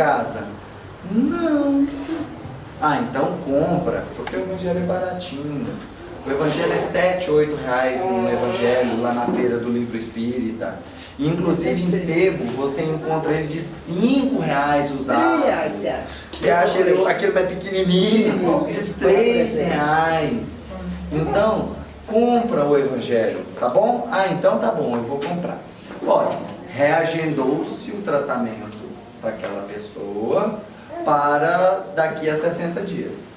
casa? Não. Ah, então compra, porque o evangelho é baratinho. O evangelho é 7, 8 reais um evangelho lá na feira do livro espírita. Inclusive em sebo você encontra ele de 5 reais usado. Você acha ele aquele mais pequenininho de 3 reais. Então, compra o evangelho, tá bom? Ah, então tá bom, eu vou comprar. Ótimo, reagendou-se o tratamento daquela pessoa para daqui a 60 dias.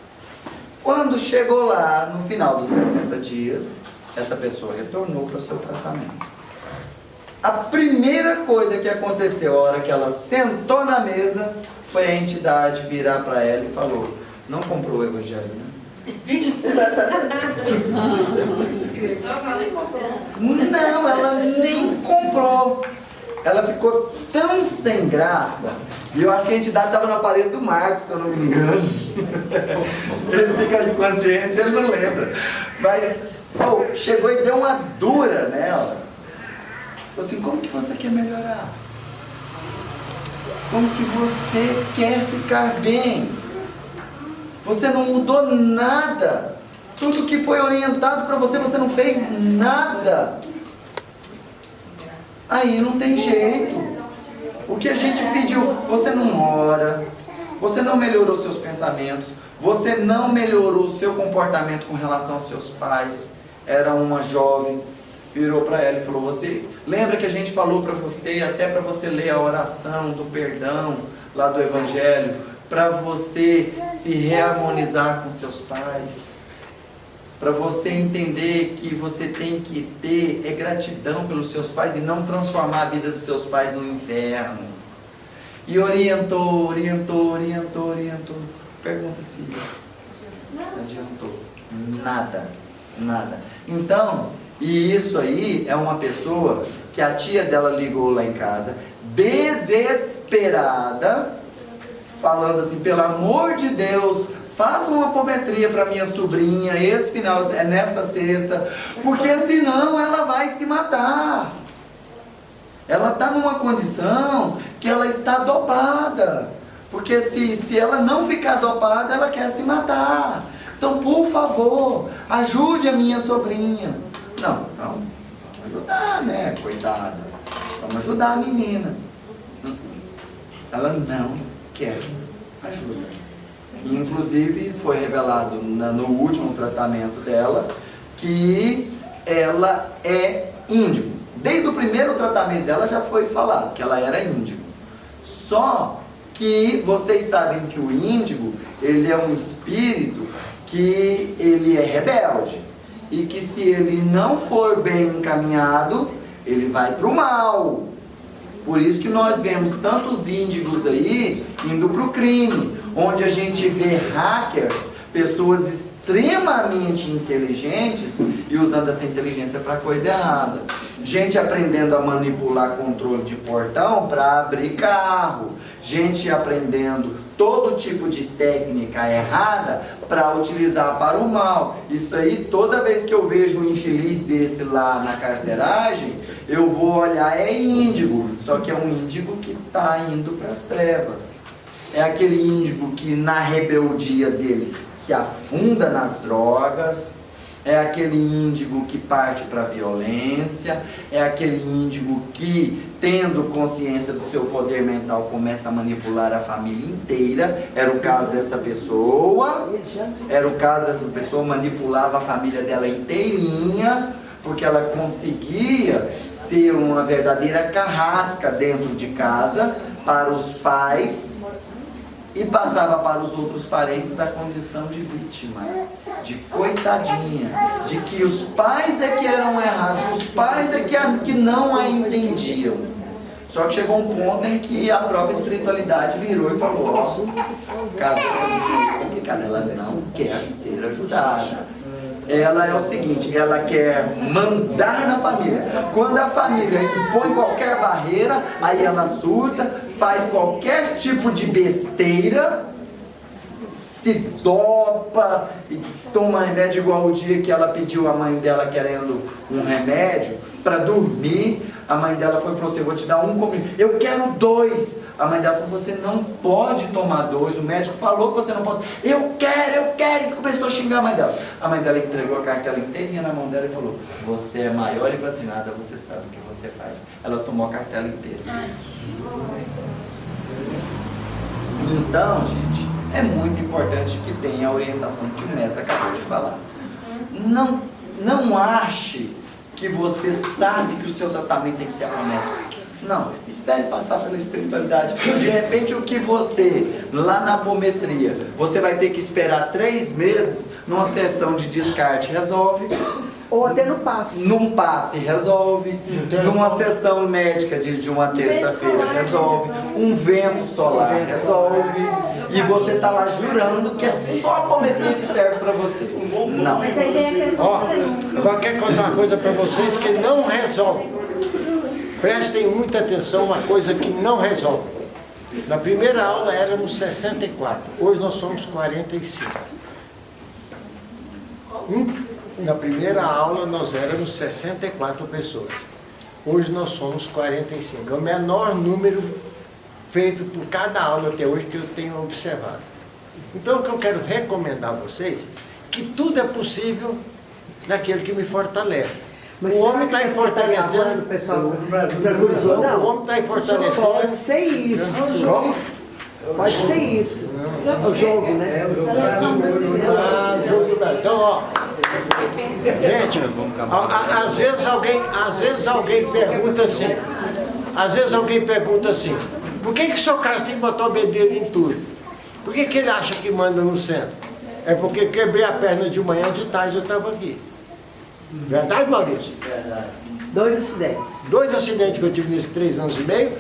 Quando chegou lá no final dos 60 dias, essa pessoa retornou para o seu tratamento. A primeira coisa que aconteceu, a hora que ela sentou na mesa, foi a entidade virar para ela e falou: não comprou o evangelho, né? Não, ela nem comprou. Ela ficou tão sem graça. E eu acho que a entidade estava na parede do Marcos, se eu não me engano. Ele fica inconsciente, ele não lembra. Mas chegou e deu uma dura nela. Falou assim: como que você quer melhorar? Como que você quer ficar bem? Você não mudou nada. Tudo que foi orientado para você, você não fez nada. Aí não tem jeito. O que a gente pediu, você não ora, você não melhorou seus pensamentos, você não melhorou o seu comportamento com relação aos seus pais. Era uma jovem, virou para ela e falou: você lembra que a gente falou para você, até para você ler a oração do perdão lá do evangelho, para você se reharmonizar com seus pais, para você entender que você tem que ter gratidão pelos seus pais e não transformar a vida dos seus pais no inferno. E orientou. Pergunta se não adiantou. Nada. Então, e isso aí é uma pessoa que a tia dela ligou lá em casa, desesperada, falando assim: pelo amor de Deus, faça uma apometria para minha sobrinha, esse final, nessa sexta, porque senão ela vai se matar. Ela está numa condição que ela está dopada, porque se ela não ficar dopada, ela quer se matar. Então, por favor, ajude a minha sobrinha. Não, vamos ajudar, né, coitada, vamos ajudar a menina. Ela não quer ajuda. Inclusive foi revelado no último tratamento dela que ela é índigo. Desde o primeiro tratamento dela já foi falado que ela era índigo. Só que vocês sabem que o índigo, ele é um espírito que ele é rebelde. E que se ele não for bem encaminhado, ele vai para o mal. Por isso que nós vemos tantos índigos aí indo para o crime, onde a gente vê hackers, pessoas extremamente inteligentes e usando essa inteligência para coisa errada. Gente aprendendo a manipular controle de portão para abrir carro. Gente aprendendo todo tipo de técnica errada para utilizar para o mal. Isso aí, toda vez que eu vejo um infeliz desse lá na carceragem, eu vou olhar, é índigo, só que é um índigo que está indo para as trevas. É aquele índigo que na rebeldia dele se afunda nas drogas, é aquele índigo que parte para a violência, é aquele índigo que, tendo consciência do seu poder mental, começa a manipular a família inteira. Era o caso dessa pessoa, manipulava a família dela inteirinha, porque ela conseguia ser uma verdadeira carrasca dentro de casa para os pais e passava para os outros parentes a condição de vítima, de coitadinha, de que os pais é que eram errados, os pais é que não a entendiam. Só que chegou um ponto em que a própria espiritualidade virou e falou: ó, caso essa mulher é complicada, ela não quer ser ajudada. Ela é o seguinte, ela quer mandar na família. Quando a família impõe qualquer barreira, aí ela surta, faz qualquer tipo de besteira, se dopa e toma remédio, igual o dia que ela pediu a mãe dela querendo um remédio para dormir. A mãe dela foi e falou assim: eu vou te dar um comprimido. Eu quero 2. A mãe dela falou, você não pode tomar 2, o médico falou que você não pode. Eu quero, e começou a xingar a mãe dela. A mãe dela entregou a cartela inteirinha na mão dela e falou, você é maior e vacinada, você sabe o que você faz. Ela tomou a cartela inteira. Então, gente, é muito importante que tenha a orientação que o mestre acabou de falar. Não ache que você sabe que o seu tratamento tem que ser médico. Não, espere passar pela espiritualidade. De repente, o que você, lá na apometria, você vai ter que esperar 3 meses, numa sessão de descarte resolve. Ou até no passe. Num passe resolve. Numa sessão médica de uma terça-feira resolve. Um vento solar resolve. E você está lá jurando que é só a apometria que serve para você. Não. Mas aí tem a questão do agora quero contar uma coisa para vocês que não resolve. Prestem muita atenção, uma coisa que não resolve. Na primeira aula éramos 64, hoje nós somos 45. Na primeira aula nós éramos 64 pessoas, hoje nós somos 45. É o menor número feito por cada aula até hoje que eu tenho observado. Então o que eu quero recomendar a vocês, que tudo é possível naquele que me fortalece. Mas o homem está em fortalecendo. O pessoal tranquilizou, não. O homem está em fortalecendo. Pode ser isso. Pode ser isso. É o jogo, né? Seleção brasileira. Jogo da... Então, ó. Gente, às vezes alguém pergunta assim. Às vezes alguém pergunta assim. Por que o seu Carlos tem que botar o bedelho em tudo? Por que ele acha que manda no centro? É porque quebrei a perna de manhã, de tarde eu estava aqui. Verdade, Maurício? Verdade. 2 acidentes. 2 acidentes que eu tive nesses 3 anos e meio.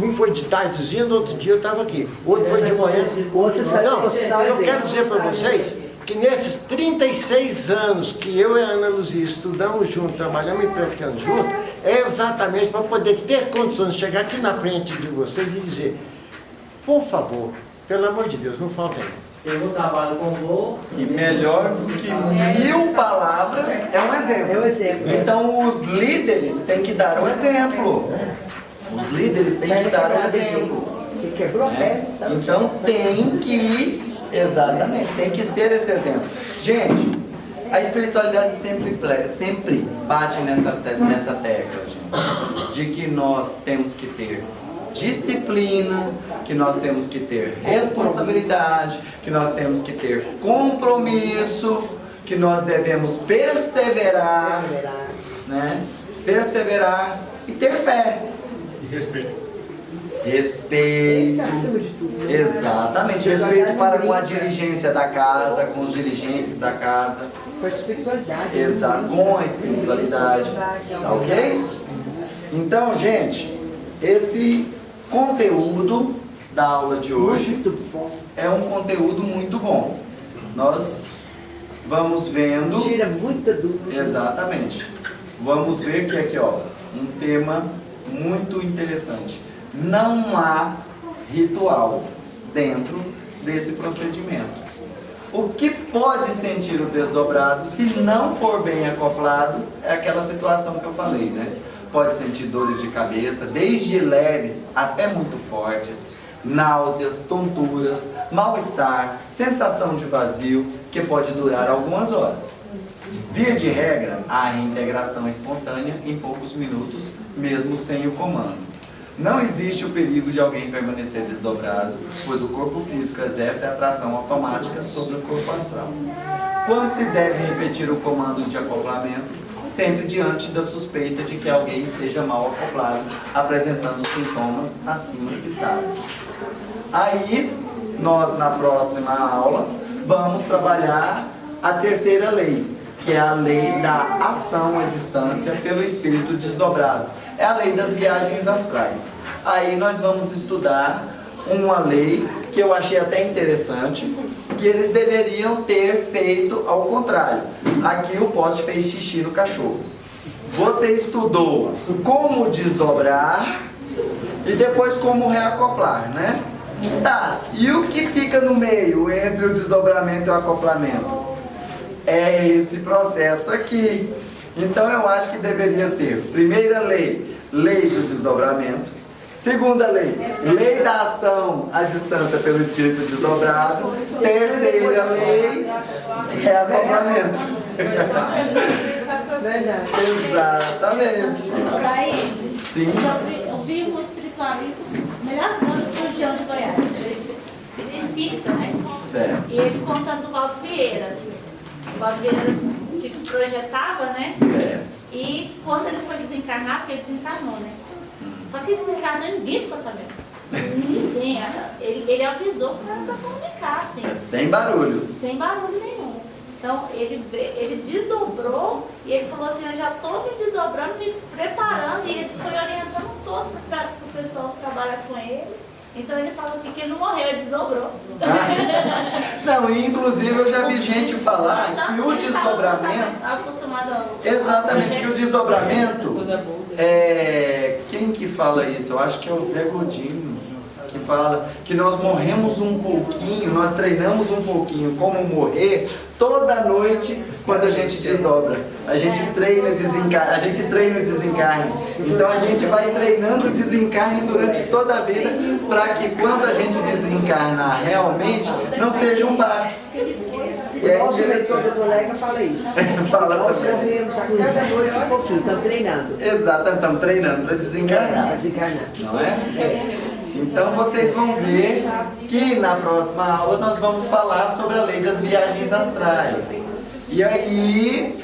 Um foi de tardezinha, no outro dia eu estava aqui. Outro foi de manhã. Outro você saiu do hospital. Eu quero dizer para vocês que nesses 36 anos que eu e a Ana Luzia estudamos juntos, trabalhamos e praticando juntos, é exatamente para poder ter condições de chegar aqui na frente de vocês e dizer, por favor, pelo amor de Deus, não faltem. Eu não trabalho com voo. E melhor do que 1000 palavras é um exemplo. É um exemplo. Então os líderes têm que dar o exemplo. Os líderes têm que dar o exemplo. Que quebrou a perna. Então tem que, exatamente, tem que ser esse exemplo. Gente, a espiritualidade sempre bate nessa tecla, gente, de que nós temos que ter disciplina, que nós temos que ter responsabilidade, que nós temos que ter compromisso, que nós devemos perseverar, né? Perseverar e ter fé. E respeito. Respeito. Isso acima de tudo. Né? Exatamente. Respeito para com a dirigência da casa, com os dirigentes da casa. Com a espiritualidade. Exato, com a espiritualidade. Tá ok? Então, gente, esse conteúdo da aula de hoje Muito bom. é um conteúdo muito bom. Nós vamos vendo. Tira muita dúvida. Exatamente. Vamos ver que aqui, ó, um tema muito interessante. Não há ritual dentro desse procedimento. O que pode sentir o desdobrado, se não for bem acoplado, é aquela situação que eu falei, né? Pode sentir dores de cabeça, desde leves até muito fortes, náuseas, tonturas, mal-estar, sensação de vazio, que pode durar algumas horas. Via de regra, há reintegração espontânea em poucos minutos, mesmo sem o comando. Não existe o perigo de alguém permanecer desdobrado, pois o corpo físico exerce a atração automática sobre o corpo astral. Quando se deve repetir o comando de acoplamento? Sempre diante da suspeita de que alguém esteja mal acoplado, apresentando sintomas acima citados. Aí, nós na próxima aula, vamos trabalhar a terceira lei, que é a lei da ação à distância pelo espírito desdobrado. É a lei das viagens astrais. Aí nós vamos estudar uma lei que eu achei até interessante, que eles deveriam ter feito ao contrário. Aqui o poste fez xixi no cachorro. Você estudou como desdobrar e depois como reacoplar, né? Tá, e o que fica no meio entre o desdobramento e o acoplamento? É esse processo aqui. Então eu acho que deveria ser, primeira lei, lei do desdobramento. Segunda lei, lei da ação à distância pelo espírito desdobrado. Terceira lei é acoplamento. Verdade. Exatamente. Daí, Sim. eu vi um espiritualista, melhor nome do região de Goiás. Ele é espírita, né? Certo. E ele contando do Valdo Vieira. O Valdo Vieira se projetava, né? Certo. E quando ele foi desencarnar, porque ele desencarnou, né? Só que ele desencarnou e ninguém ficou sabendo. Ninguém. Ele avisou para comunicar, assim. Sem barulho. Sem barulho nenhum. Então, ele desdobrou e ele falou assim, eu já estou me desdobrando, me preparando, e ele foi orientando todo para o pessoal que trabalha com ele. Então, ele falou assim, que ele não morreu, ele desdobrou. Não, e inclusive eu já vi gente falar que o desdobramento... Estava acostumado a... Exatamente, que o desdobramento... Coisa boa. Quem que fala isso? Eu acho que é o Zé Godinho, que fala que nós morremos um pouquinho, nós treinamos um pouquinho como morrer toda noite quando a gente desdobra. A gente treina desencarne, a gente treina o desencarne. Então a gente vai treinando o desencarne durante toda a vida para que quando a gente desencarnar realmente não seja um baixo. E é Nosso leitor do interessante. colega fala isso. Fala Nós também. morremos a cada noite um pouquinho, estamos treinando. Exato, estamos treinando para Para desencarnar, desencarnar. não é? Então vocês vão ver que na próxima aula nós vamos falar sobre a lei das viagens astrais. E aí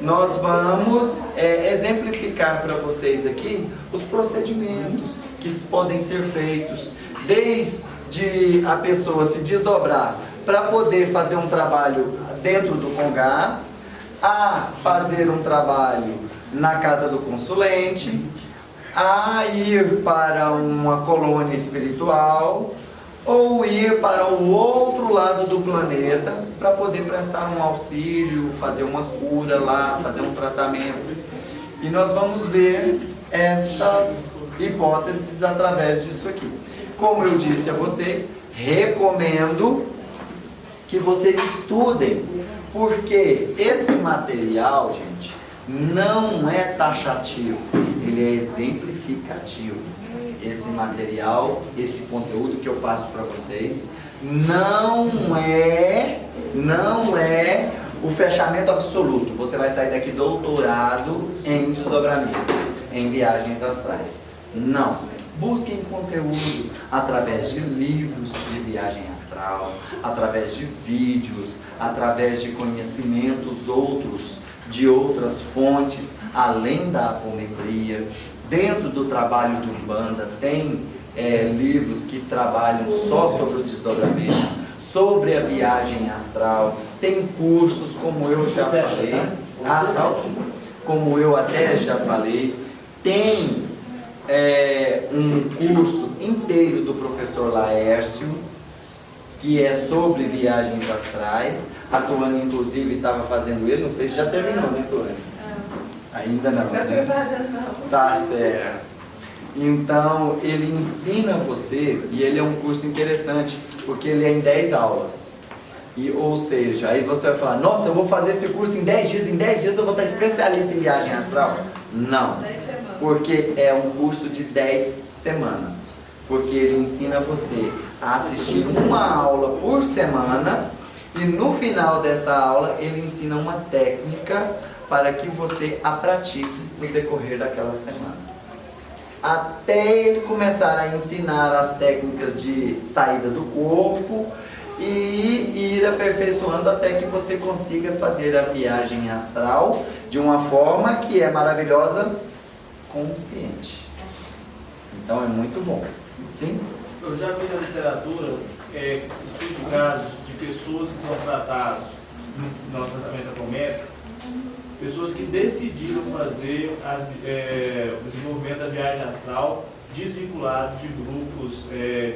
nós vamos exemplificar para vocês aqui os procedimentos que podem ser feitos, desde a pessoa se desdobrar para poder fazer um trabalho dentro do Congá, a fazer um trabalho na casa do consulente, a ir para uma colônia espiritual ou ir para o outro lado do planeta para poder prestar um auxílio, fazer uma cura lá, fazer um tratamento. E nós vamos ver estas hipóteses através disso aqui. Como eu disse a vocês, recomendo que vocês estudem, porque esse material, gente, não é taxativo, ele é exemplificativo. Esse material, esse conteúdo que eu passo para vocês, não é o fechamento absoluto. Você vai sair daqui doutorado em desdobramento, em viagens astrais. Não. Busquem conteúdo através de livros de viagem astral, através de vídeos, através de conhecimentos outros, de outras fontes, além da apometria. Dentro do trabalho de Umbanda tem livros que trabalham só sobre o desdobramento, sobre a viagem astral, tem cursos como eu já falei, como eu até já falei, tem um curso inteiro do professor Laércio, que é sobre viagens astrais. A Tuane, inclusive, estava fazendo ele, não sei se já terminou, né, Tuane? Ainda não, né? Tá certo. Então, ele ensina você, e ele é um curso interessante, porque ele é em 10 aulas. Ou seja, aí você vai falar, nossa, eu vou fazer esse curso em 10 dias eu vou estar especialista em viagem astral? Não, porque é um curso de 10 semanas. Porque ele ensina você a assistir uma aula por semana, e no final dessa aula ele ensina uma técnica para que você a pratique no decorrer daquela semana. Até ele começar a ensinar as técnicas de saída do corpo e ir aperfeiçoando até que você consiga fazer a viagem astral de uma forma que é maravilhosa, consciente. Então é muito bom. Sim? Eu já vi na literatura estudo de casos de pessoas que são tratadas no tratamento apométrico, pessoas que decidiram fazer o desenvolvimento da viagem astral desvinculado de grupos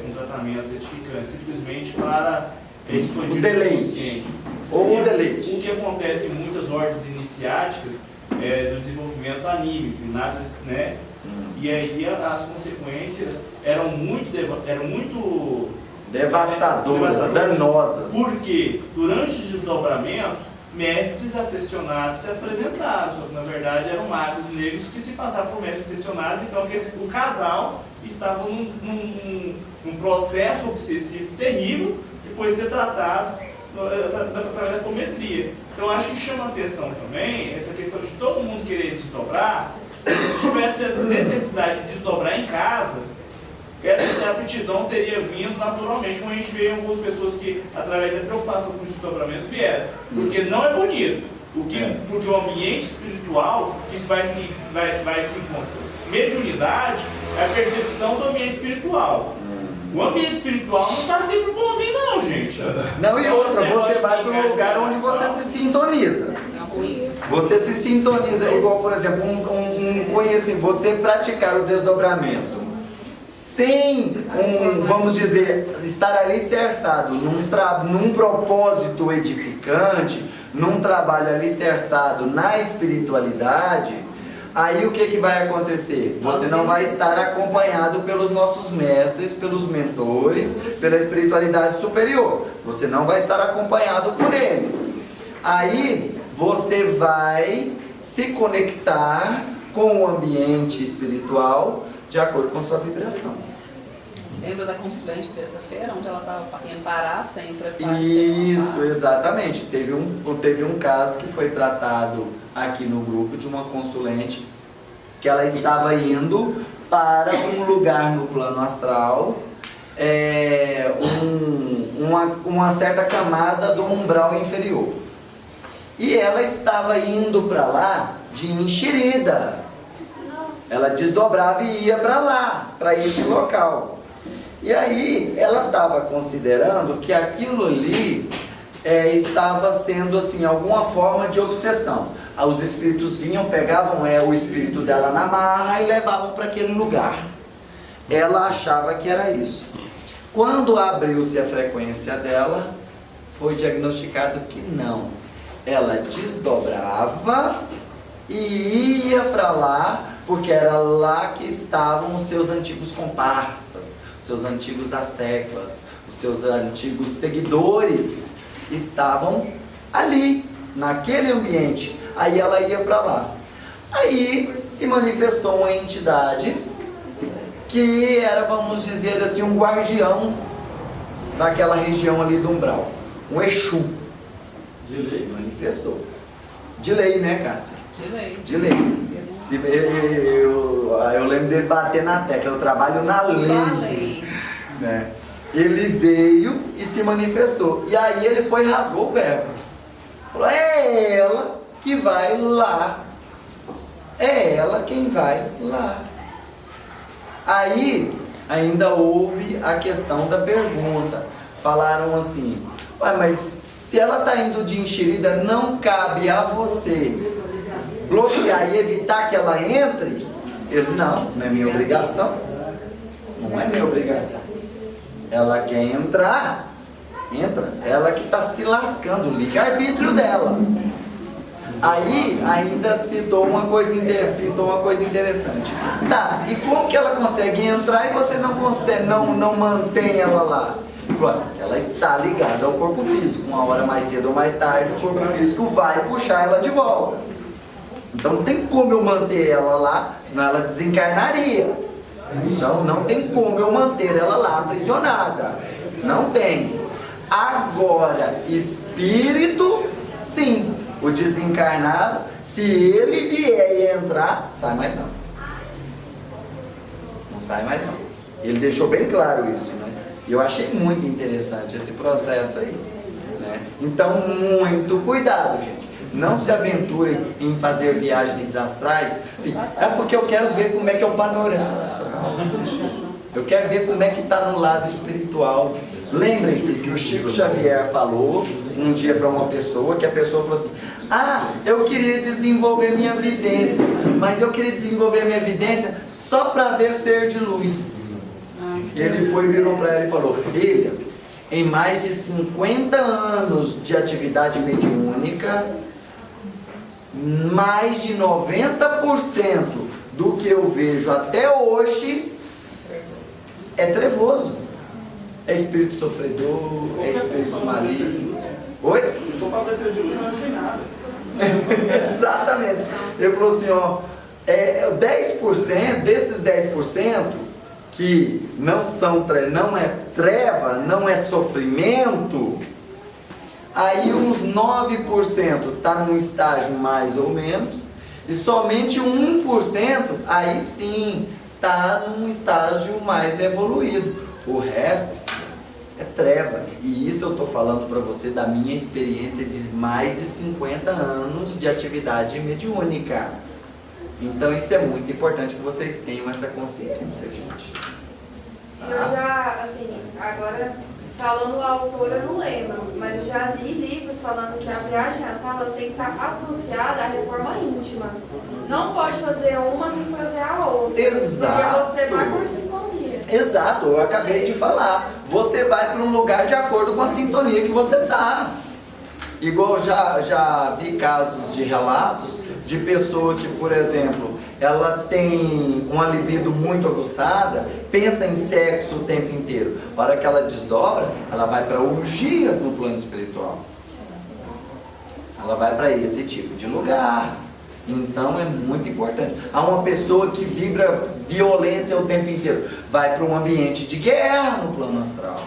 com tratamentos edificantes, simplesmente para expandir o deleite. Ou o deleite. O que acontece em muitas ordens iniciáticas do desenvolvimento anímico, né? E aí as consequências eram muito devastadoras, danosas. Porque durante o desdobramento, mestres ascensionados se apresentaram, só que na verdade eram magos negros que se passavam por mestres ascensionados, então o casal estavam num processo obsessivo terrível que foi ser tratado através da apometria. Então acho que chama a atenção também essa questão de todo mundo querer desdobrar. Se tivesse a necessidade de desdobrar em casa, essa aptidão teria vindo naturalmente, como a gente vê em algumas pessoas que, através da preocupação com os desdobramentos, vieram. Porque não é bonito. Porque o ambiente espiritual, que vai se encontrar. Mediunidade é a percepção do ambiente espiritual. O ambiente espiritual não está sempre bonzinho, não, gente. Não, e outra, você vai para um lugar onde você se sintoniza. Você se sintoniza, igual, por exemplo, conhecimento, você praticar o desdobramento sem vamos dizer, estar alicerçado num propósito edificante, num trabalho alicerçado na espiritualidade, aí o que vai acontecer? Você não vai estar acompanhado pelos nossos mestres, pelos mentores, pela espiritualidade superior. Você não vai estar acompanhado por eles. Aí você vai se conectar com o ambiente espiritual de acordo com sua vibração. Lembra da consulente terça-feira, onde ela estava indo parar sem preparo? Isso, exatamente. Teve um caso que foi tratado aqui no grupo de uma consulente que ela estava indo para um lugar no plano astral, uma certa camada do umbral inferior. E ela estava indo para lá de enxerida. Ela desdobrava e ia para lá, para esse local. E aí ela estava considerando que aquilo ali estava sendo assim alguma forma de obsessão. Os espíritos vinham, pegavam o espírito dela na marra e levavam para aquele lugar. Ela achava que era isso. Quando abriu-se a frequência dela, foi diagnosticado que não. Ela desdobrava e ia para lá, porque era lá que estavam os seus antigos comparsas, os seus antigos asseclas, os seus antigos seguidores estavam ali, naquele ambiente. Aí ela ia para lá. Aí se manifestou uma entidade que era, vamos dizer assim, um guardião daquela região ali do umbral, um Exu. Se manifestou. De lei, né, Cássia? De lei. Eu lembro dele bater na tecla, eu trabalho na lei. Né? Ele veio e se manifestou. E aí ele foi e rasgou o verbo. Falou, é ela que vai lá. É ela quem vai lá. Aí ainda houve a questão da pergunta. Falaram assim, mas se ela está indo de enxerida, não cabe a você bloquear e evitar que ela entre? Ele, não é minha obrigação. Não é minha obrigação. Ela quer entrar, entra. Ela que está se lascando, livre-arbítrio dela. Aí ainda citou uma coisa interessante. Tá, e como que ela consegue entrar e você não consegue, não mantém ela lá? Ela está ligada ao corpo físico. Uma hora mais cedo ou mais tarde o corpo físico vai puxar ela de volta. Então não tem como eu manter ela lá, senão ela desencarnaria. Então não tem como eu manter ela lá aprisionada. Não tem. Agora, espírito, sim. O desencarnado, se ele vier e entrar, sai mais não. Não sai mais não. Ele deixou bem claro isso, né? E eu achei muito interessante esse processo aí, né? Então, muito cuidado, gente. Não se aventurem em fazer viagens astrais. Sim, é porque eu quero ver como é que é o panorama astral. Eu quero ver como é que está no lado espiritual. Lembrem-se que o Chico Xavier falou um dia para uma pessoa, que a pessoa falou assim, eu queria desenvolver minha vidência, mas eu queria desenvolver minha vidência só para ver ser de luz. Ele virou para ela e falou, filha, em mais de 50 anos de atividade mediúnica, mais de 90% do que eu vejo até hoje é trevoso. É espírito sofredor, é espírito maligno. Oi? Se for para ser de luz, não tem nada. Exatamente. Ele falou assim, 10%, desses 10%, que não é treva, não é sofrimento, aí uns 9% está num estágio mais ou menos, e somente 1% aí sim está num estágio mais evoluído. O resto é treva. E isso eu estou falando para você da minha experiência de mais de 50 anos de atividade mediúnica. Então isso é muito importante que vocês tenham essa consciência, gente. E eu já, assim, agora falando o autor eu não lembro, mas eu já li livros falando que a viagem astral ela tem que estar associada à reforma íntima. Não pode fazer uma sem fazer a outra. Exato. Porque você vai por sintonia. Exato, eu acabei de falar. Você vai para um lugar de acordo com a sintonia que você está. Igual já vi casos de relatos de pessoa que, por exemplo, ela tem uma libido muito aguçada, pensa em sexo o tempo inteiro. A hora que ela desdobra, ela vai para orgias no plano espiritual. Ela vai para esse tipo de lugar. Então é muito importante. Há uma pessoa que vibra violência o tempo inteiro, vai para um ambiente de guerra no plano astral.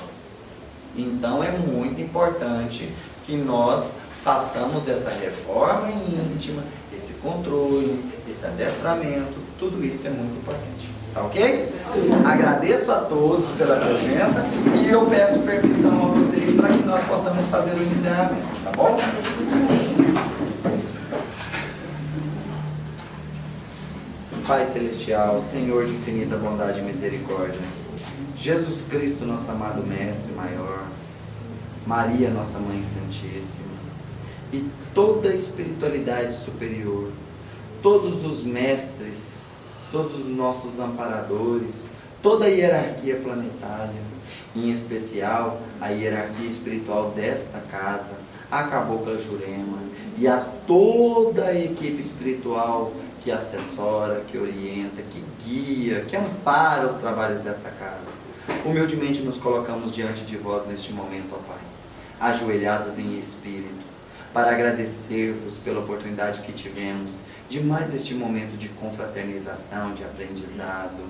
Então é muito importante que nós façamos essa reforma íntima, esse controle, esse adestramento, tudo isso é muito importante. Tá ok? Agradeço a todos pela presença e eu peço permissão a vocês para que nós possamos fazer o encerramento, tá bom? Pai Celestial, Senhor de infinita bondade e misericórdia, Jesus Cristo, nosso amado Mestre Maior, Maria, nossa Mãe Santíssima, e toda a espiritualidade superior, todos os mestres, todos os nossos amparadores, toda a hierarquia planetária, em especial a hierarquia espiritual desta casa, a Cabocla Jurema, e a toda a equipe espiritual que assessora, que orienta, que guia, que ampara os trabalhos desta casa. Humildemente nos colocamos diante de vós neste momento, ó Pai, ajoelhados em espírito, para agradecer-vos pela oportunidade que tivemos de mais este momento de confraternização, de aprendizado,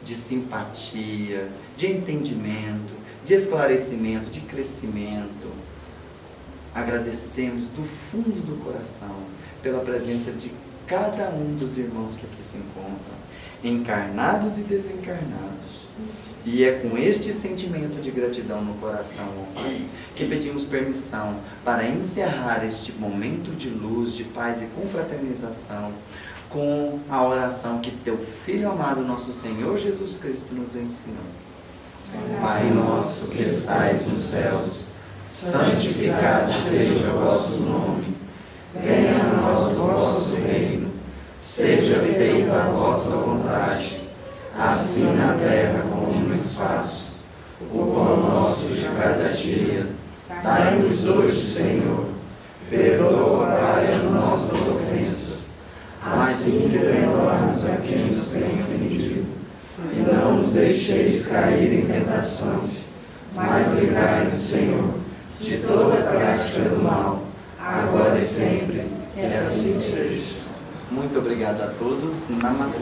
de simpatia, de entendimento, de esclarecimento, de crescimento. Agradecemos do fundo do coração pela presença de cada um dos irmãos que aqui se encontram, encarnados e desencarnados. E é com este sentimento de gratidão no coração, ó Pai, que pedimos permissão para encerrar este momento de luz, de paz e confraternização com a oração que teu Filho amado, nosso Senhor Jesus Cristo, nos ensinou. Pai nosso que estais nos céus, santificado seja o vosso nome. Venha a nós o vosso reino. Seja feita a vossa vontade, assim na terra como no espaço. O pão nosso de cada dia, dai-nos hoje, Senhor. Perdoa, Pai, as nossas ofensas, assim que perdoarmos a quem nos tem ofendido. E não nos deixeis cair em tentações, mas livrai-nos, Senhor, de toda a prática do mal, agora e sempre, que assim seja. Muito obrigado a todos. Namastê.